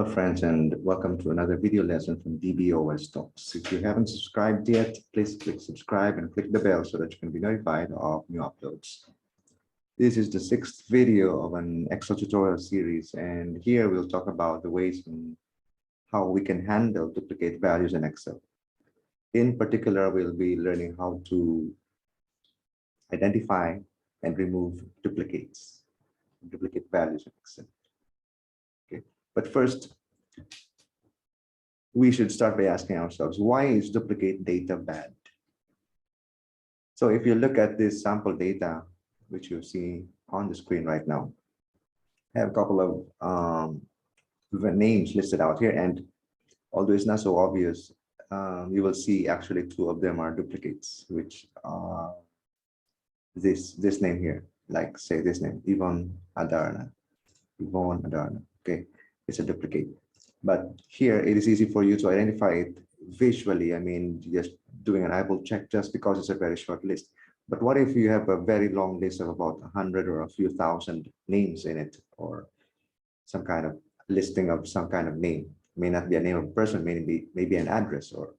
Hello friends, and welcome to another video lesson from DBOS Talks. If you haven't subscribed yet, please click subscribe and click the bell so that you can be notified of new uploads. This is the 6th video of an Excel tutorial series, and here we'll talk about the ways in how we can handle duplicate values in Excel. In particular, we'll be learning how to identify and remove duplicate values in Excel. But first, we should start by asking ourselves, why is duplicate data bad? So if you look at this sample data, which you see on the screen right now, I have a couple of names listed out here, and although it's not so obvious, you will see actually 2 of them are duplicates, which are this name here, like say this name, Yvonne Adarna. Okay, it's a duplicate. But here it is easy for you to identify it visually. I mean, just doing an eyeball check just because it's a very short list. But what if you have a very long list of about 100 or a few thousand names in it, or some kind of listing of some kind of name? It may not be a name of a person, maybe an address or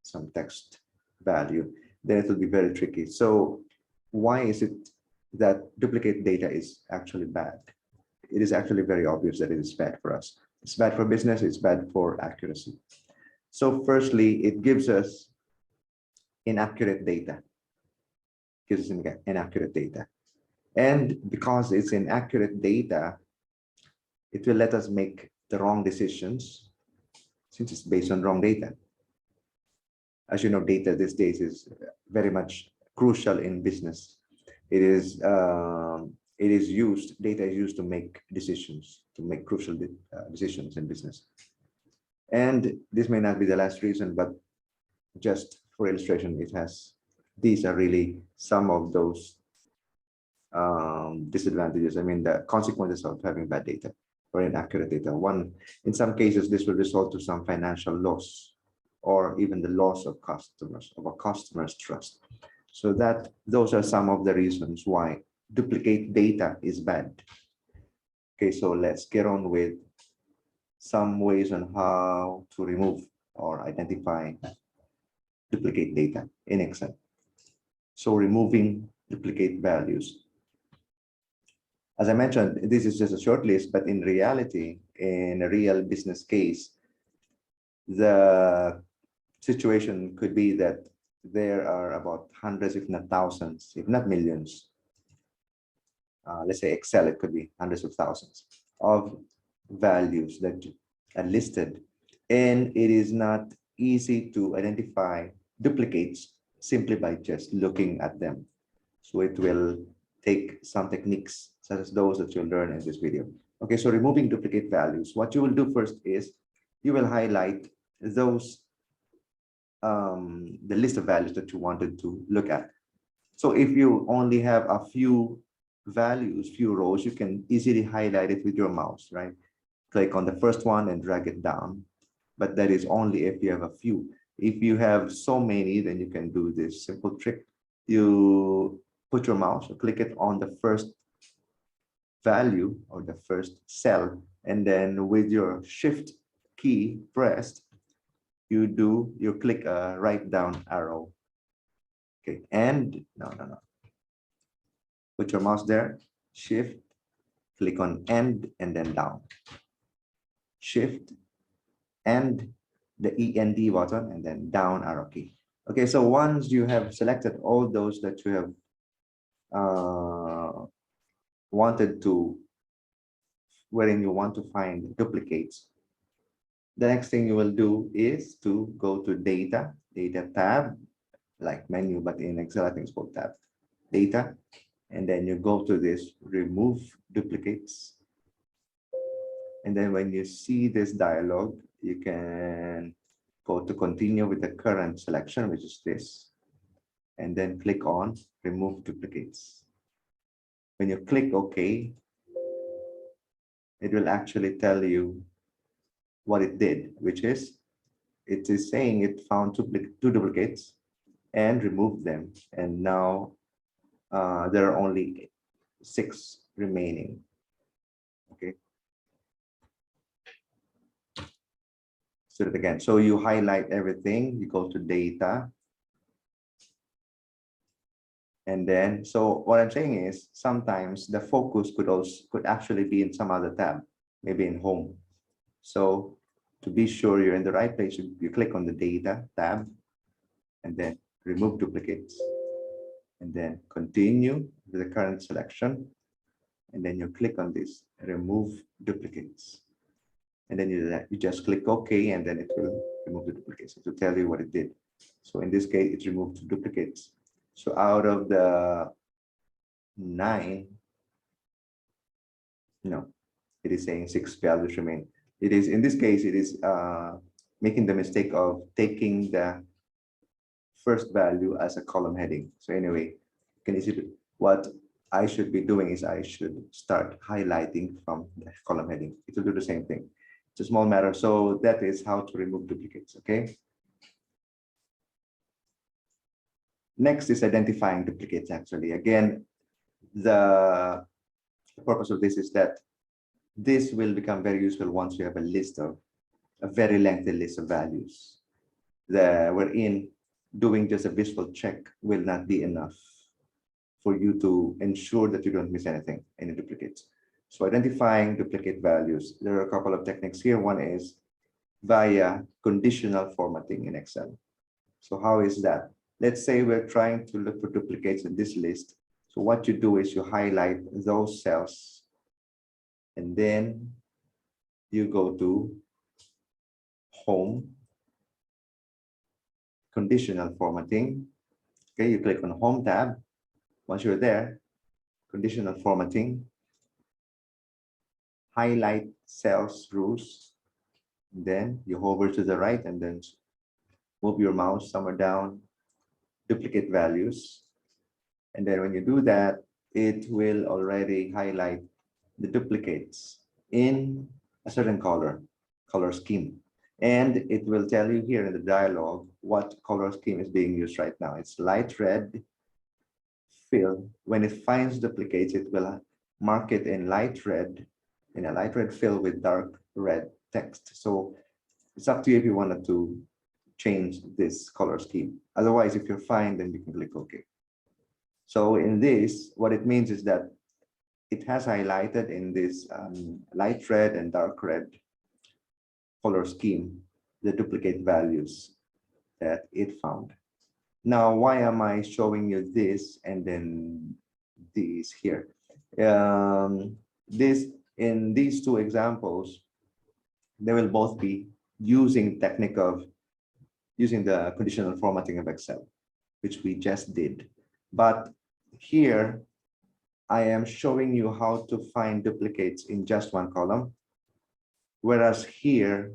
some text value. Then it will be very tricky. So why is it that duplicate data is actually bad? It is actually very obvious that it is bad for us. It's bad for business, it's bad for accuracy. So firstly, it gives us inaccurate data. And because it's inaccurate data, it will let us make the wrong decisions since it's based on wrong data. As you know, data these days is very much crucial in business. Data is used to make decisions, to make crucial decisions in business. And this may not be the last reason, but just for illustration, these are really some of those disadvantages. I mean, the consequences of having bad data or inaccurate data. One, in some cases, this will result to some financial loss or even the loss of a customer's trust. So those are some of the reasons why duplicate data is bad. Okay, so let's get on with some ways on how to remove or identify duplicate data in Excel. So removing duplicate values. As I mentioned, this is just a short list, but in reality, in a real business case, the situation could be that there are about hundreds, if not thousands, if not millions. Let's say Excel, it could be hundreds of thousands of values that are listed, and it is not easy to identify duplicates simply by just looking at them. So it will take some techniques such as those that you'll learn in this video. Okay, so removing duplicate values. What you will do first is you will highlight those the list of values that you wanted to look at. So if you only have a few values, few rows, you can easily highlight it with your mouse, right? Click on the first one and drag it down. But that is only if you have a few. If you have so many, then you can do this simple trick. You put your mouse or click it on the first value or the first cell, and then with your shift key pressed, you click a right down arrow. Okay, and no. Put your mouse there, shift, click on end, and then down. Shift, and the END button, and then down arrow key. Okay, so once you have selected all those that you have wherein you want to find duplicates, the next thing you will do is to go to data tab, like menu, but in Excel, I think it's called tab, data. And then you go to this remove duplicates. And then when you see this dialog, you can go to continue with the current selection, which is this, and then click on remove duplicates. When you click OK, it will actually tell you what it did, which is it is saying it found 2 duplicates and removed them. And now there are only 6 remaining. Okay. do it again. So you highlight everything, you go to data. And then, so what I'm saying is sometimes the focus could actually be in some other tab, maybe in home. So to be sure you're in the right place, you click on the data tab and then remove duplicates and then continue with the current selection. And then you click on this, remove duplicates. And then you just click OK, and then it will remove the duplicates. It will tell you what it did. So in this case, it removed duplicates. So out of the 9, no, it is saying 6 values remain. It is, in this case, it is making the mistake of taking the first value as a column heading. So anyway, can you see what I should be doing is I should start highlighting from the column heading. It will do the same thing. It's a small matter. So that is how to remove duplicates. Okay. Next is identifying duplicates. Actually, again, the purpose of this is that this will become very useful once you have a very lengthy list of values. Wherein doing just a visual check will not be enough for you to ensure that you don't miss anything, any duplicates. So identifying duplicate values, there are a couple of techniques here. One is via conditional formatting in Excel. So how is that? Let's say we're trying to look for duplicates in this list. So what you do is you highlight those cells and then you go to Home, Conditional Formatting. Okay, you click on Home tab. Once you're there, Conditional Formatting, highlight cells rules, then you hover to the right and then move your mouse somewhere down, duplicate values. And then when you do that, it will already highlight the duplicates in a certain color scheme. And it will tell you here in the dialog what color scheme is being used right now. It's light red fill. When it finds duplicates, it will mark it in light red, in a light red fill with dark red text. So it's up to you if you wanted to change this color scheme. Otherwise, if you're fine, then you can click OK. So in this, what it means is that it has highlighted in this light red and dark red color scheme the duplicate values that it found. Now, why am I showing you this and then these here? In these two examples, they will both be using technique of using the conditional formatting of Excel, which we just did. But here, I am showing you how to find duplicates in just one column. Whereas here,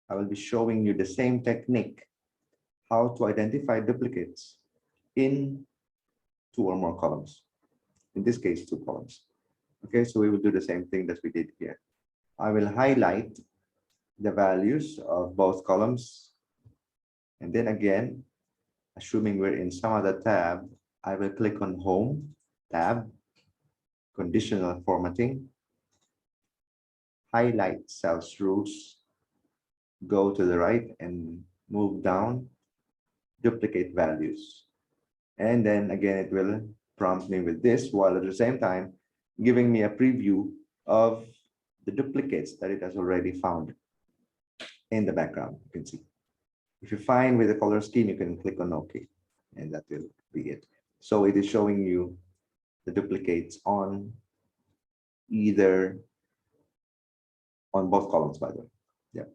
I will be showing you the same technique, how to identify duplicates in 2 or more columns. In this case, 2 columns. Okay, so we will do the same thing that we did here. I will highlight the values of both columns. And then again, assuming we're in some other tab, I will click on Home tab, Conditional Formatting, highlight cells rules, go to the right and move down, duplicate values. And then again, it will prompt me with this while at the same time giving me a preview of the duplicates that it has already found in the background. You can see. If you're fine with the color scheme, you can click on OK, and that will be it. So it is showing you the duplicates on both columns, by the way. Yeah.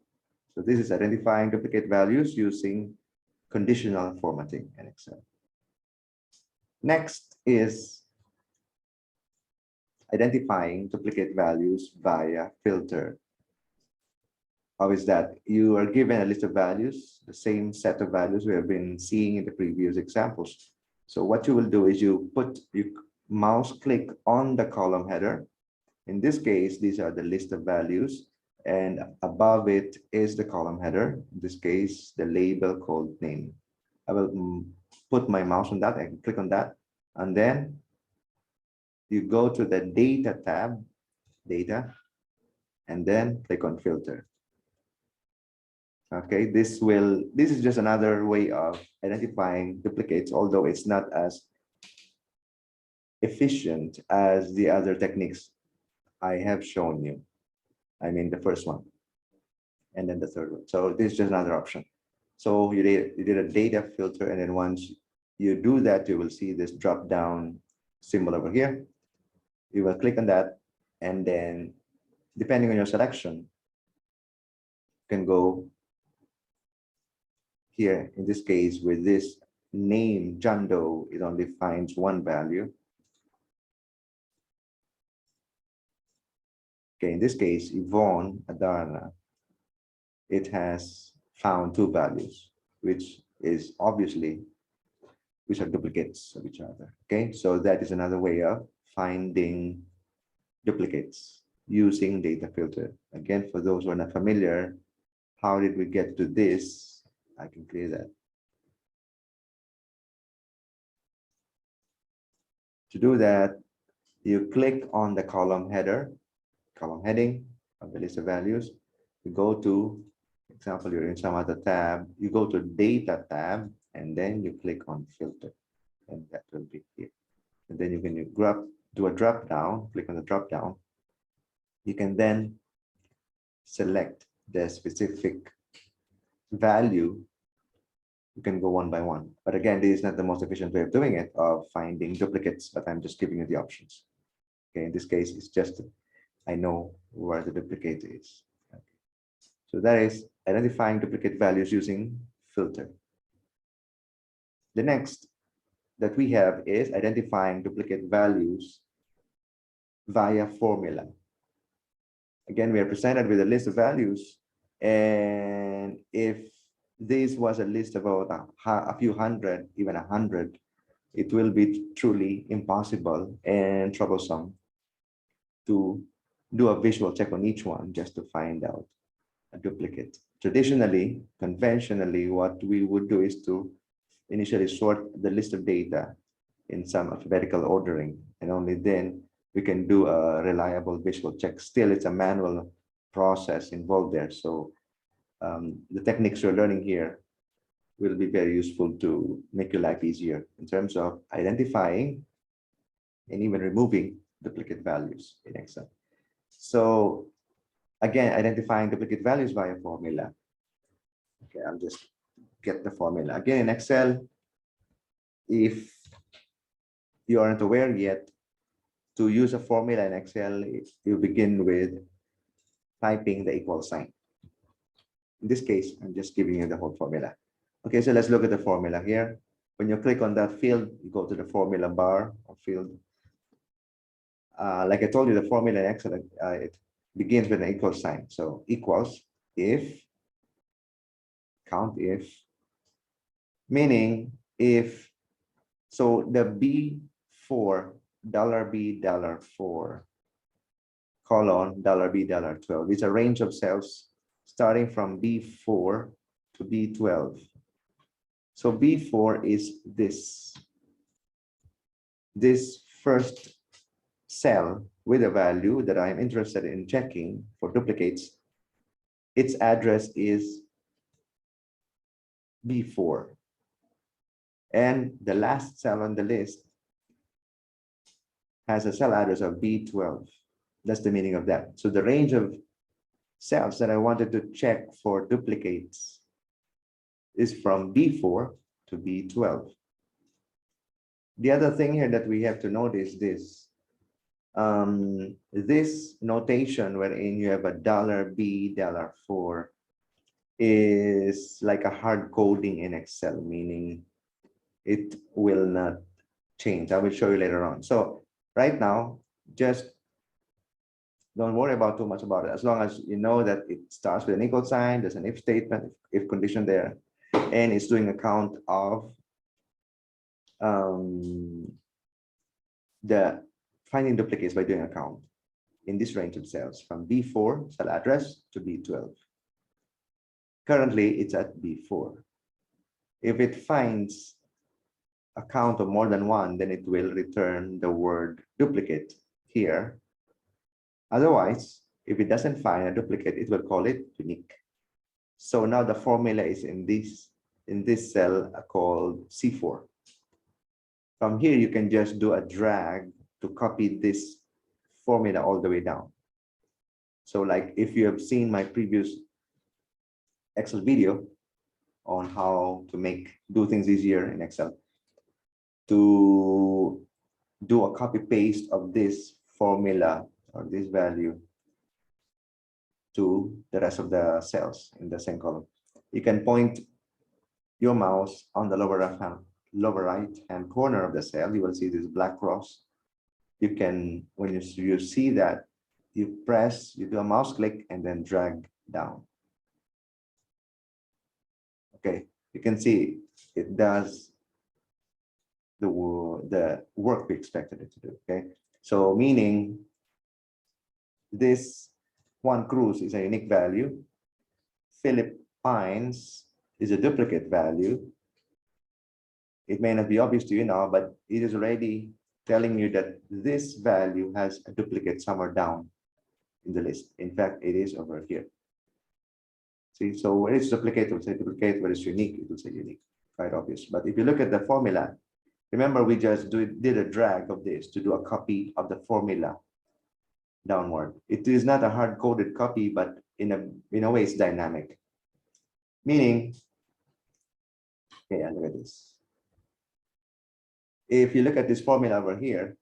So this is identifying duplicate values using conditional formatting in Excel. Next is identifying duplicate values via filter. How is that? You are given a list of values, the same set of values we have been seeing in the previous examples. So what you will do is you mouse click on the column header. In this case, these are the list of values, and above it is the column header. In this case, the label called name. I will put my mouse on that and click on that, and then you go to the data tab, data, and then click on filter. Okay, this is just another way of identifying duplicates, although it's not as efficient as the other techniques I have shown you. I mean, the first one and then the third one. So this is just another option. So you did a data filter, and then once you do that, you will see this drop down symbol over here. You will click on that, and then depending on your selection, you can go here. In this case, with this name John Doe, it only finds one value. Okay, in this case, Yvonne Adarna, it has found two values, which is obviously, which are duplicates of each other. Okay, so that is another way of finding duplicates using data filter. Again, for those who are not familiar, how did we get to this? I can clear that. To do that, you click on the column header, column heading of the list of values. You go to, for example, you're in some other tab, you go to data tab, and then you click on filter, and that will be here. And then you can do a drop down, click on the drop down. You can then select the specific value. You can go one by one. But again, this is not the most efficient way of doing it, of finding duplicates, but I'm just giving you the options. Okay, in this case, it's just, I know where the duplicate is. Okay. So that is identifying duplicate values using filter. The next that we have is identifying duplicate values via formula. Again, we are presented with a list of values, and if this was a list of about a few hundred, even 100, it will be truly impossible and troublesome to do a visual check on each one just to find out a duplicate. Traditionally, conventionally, what we would do is to initially sort the list of data in some alphabetical ordering, and only then we can do a reliable visual check. Still, it's a manual process involved there. So the techniques you're learning here will be very useful to make your life easier in terms of identifying and even removing duplicate values in Excel. So again, identifying duplicate values via formula. Okay, I'll just get the formula. Again, in Excel, if you aren't aware yet, to use a formula in Excel, you begin with typing the equal sign. In this case, I'm just giving you the whole formula. Okay, so let's look at the formula here. When you click on that field, you go to the formula bar or field. Like I told you, the formula in Excel, it begins with an equal sign. So equals if, count if, meaning if, so the B4, $B4, colon, $B, $12. It's a range of cells starting from B4 to B12. So B4 is this first cell with a value that I'm interested in checking for duplicates. Its address is B4. And the last cell on the list has a cell address of B12. That's the meaning of that. So the range of cells that I wanted to check for duplicates is from B4 to B12. The other thing here that we have to note is this. This notation wherein you have a $B, $4 is like a hard coding in Excel, meaning it will not change. I will show you later on. So right now, just don't worry about too much about it. As long as you know that it starts with an equal sign, there's an if statement, if condition there, and it's doing a count of the finding duplicates by doing a count in this range of cells from B4 cell address to B12. Currently, it's at B4. If it finds a count of more than one, then it will return the word duplicate here. Otherwise, if it doesn't find a duplicate, it will call it unique. So now the formula is in this cell called C4. From here, you can just do a drag to copy this formula all the way down. So like if you have seen my previous Excel video on how to do things easier in Excel, to do a copy paste of this formula or this value to the rest of the cells in the same column. You can point your mouse on the lower right hand corner of the cell. You will see this black cross. You can, when you see that, you do a mouse click and then drag down. Okay, you can see it does the work we expected it to do. Okay, so meaning this Juan Cruz is a unique value. Philippines is a duplicate value. It may not be obvious to you now, but it is already telling you that this value has a duplicate somewhere down in the list. In fact, it is over here. See, so where it's duplicate, it will say duplicate. Where it's unique, it will say unique. Quite obvious. But if you look at the formula, remember we just did a drag of this to do a copy of the formula downward. It is not a hard-coded copy, but in a way it's dynamic. Meaning, okay, look at this. If you look at this formula over here,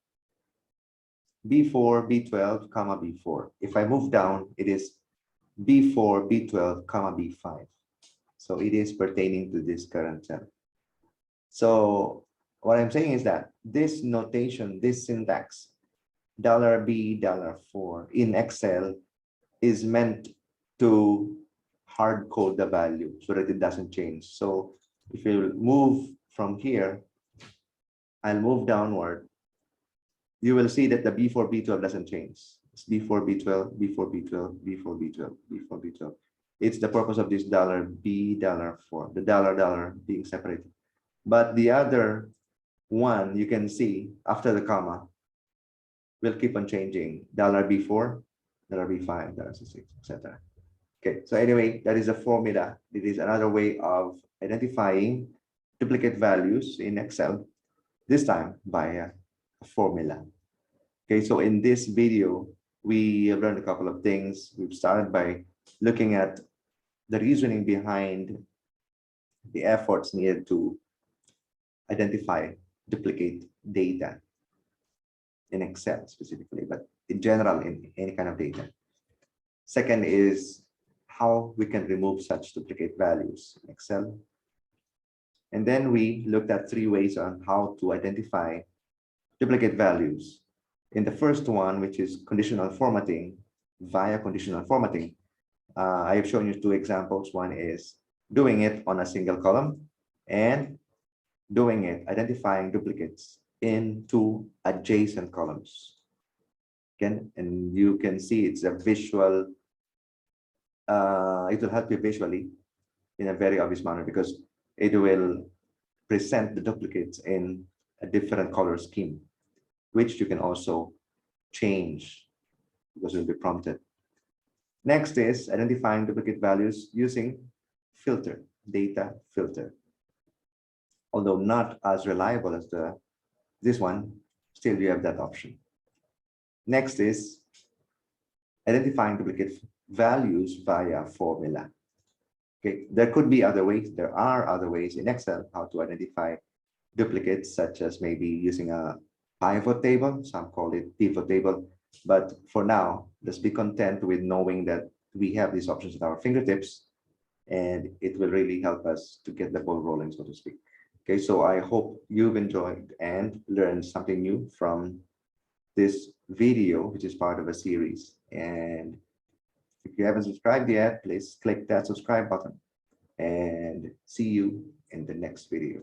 B4, B12, comma B4. If I move down, it is B4, B12, comma B5. So it is pertaining to this current cell. So what I'm saying is that this notation, this syntax, $B, $4 in Excel is meant to hard code the value so that it doesn't change. So if you move from here, I'll move downward, you will see that the B4, B12 doesn't change. It's B4, B12, B4, B12, B4, B12, B4, B12. It's the purpose of this $B, $4, the dollar being separated. But the other one, you can see after the comma, will keep on changing. $B4, $B5, $6, etc. Okay, so anyway, that is a formula. It is another way of identifying duplicate values in Excel, this time via a formula. Okay, so in this video, we have learned a couple of things. We've started by looking at the reasoning behind the efforts needed to identify duplicate data in Excel specifically, but in general, in any kind of data. Second is how we can remove such duplicate values in Excel. And then we looked at 3 ways on how to identify duplicate values. In the first one, which is conditional formatting, via conditional formatting, I have shown you 2 examples. One is doing it on a single column and doing it, identifying duplicates in 2 adjacent columns. Again, and you can see it's a visual, it will help you visually in a very obvious manner because it will present the duplicates in a different color scheme, which you can also change because it will be prompted. Next is identifying duplicate values using filter, data filter. Although not as reliable as this one, still you have that option. Next is identifying duplicate values via formula. Okay, there could be other ways. There are other ways in Excel how to identify duplicates, such as maybe using a pivot table. Some call it pivot table. But for now, let's be content with knowing that we have these options at our fingertips, and it will really help us to get the ball rolling, so to speak. Okay, so I hope you've enjoyed and learned something new from this video, which is part of a series. And if you haven't subscribed yet, please click that subscribe button and see you in the next video.